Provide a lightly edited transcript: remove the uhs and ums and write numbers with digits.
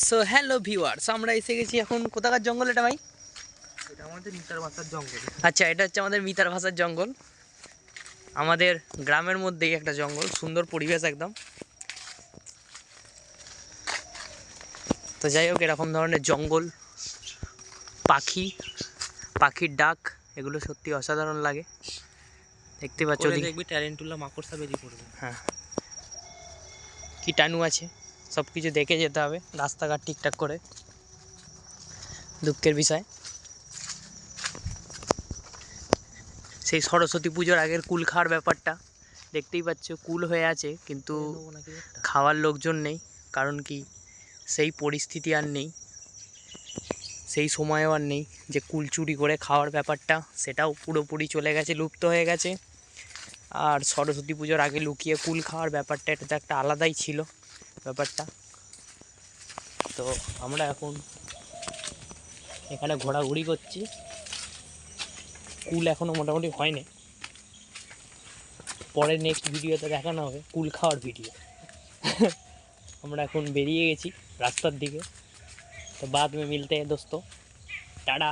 So hello viewers, আমরা এসে গেছি এখন কোথাকার জঙ্গল এটা ভাই? এটা আমাদের মিতার ভাষার জঙ্গল। আচ্ছা, এটা হচ্ছে আমাদের মিতার ভাষার জঙ্গল। আমাদের গ্রামের মধ্যেই একটা জঙ্গল, সুন্দর পরিবেশ একদম। তো যাই হোক, এরকম ধরনের জঙ্গল, পাখির ডাক, এগুলো সত্যি অসাধারণ লাগে। দেখতে পাচ্ছ দেখবি ট্যারেন্টুলা মাকড়সা বেরিয়ে পড়বে। হ্যাঁ, কীটাণু আছে, সব কিছু দেখে যেতে হবে রাস্তাঘাট ঠিকঠাক করে। দুঃখের বিষয়, সেই সরস্বতী পুজোর আগের কুল খাওয়ার ব্যাপারটা দেখতেই পাচ্ছ, কুল হয়ে আছে কিন্তু খাওয়ার লোকজন নেই। কারণ কি, সেই পরিস্থিতি আর নেই, সেই সময়ও আর নেই যে কুল চুরি করে খাওয়ার ব্যাপারটা, সেটাও পুরোপুরি চলে গেছে, লুপ্ত হয়ে গেছে। আর সরস্বতী পুজোর আগে লুকিয়ে কুল খাওয়ার ব্যাপারটা, এটা তো একটা আলাদাই ছিল ব্যাপারটা। তো আমরা এখন এখানে ঘোরাঘুরি করছি, কুল এখনও মোটামুটি হয়নি, পরে নেক্সট ভিডিওতে দেখানো হবে কুল খাওয়ার ভিডিও। আমরা এখন বেরিয়ে গেছি রাস্তার দিকে। तो बाद में मिलते हैं दोस्तों, टाटा।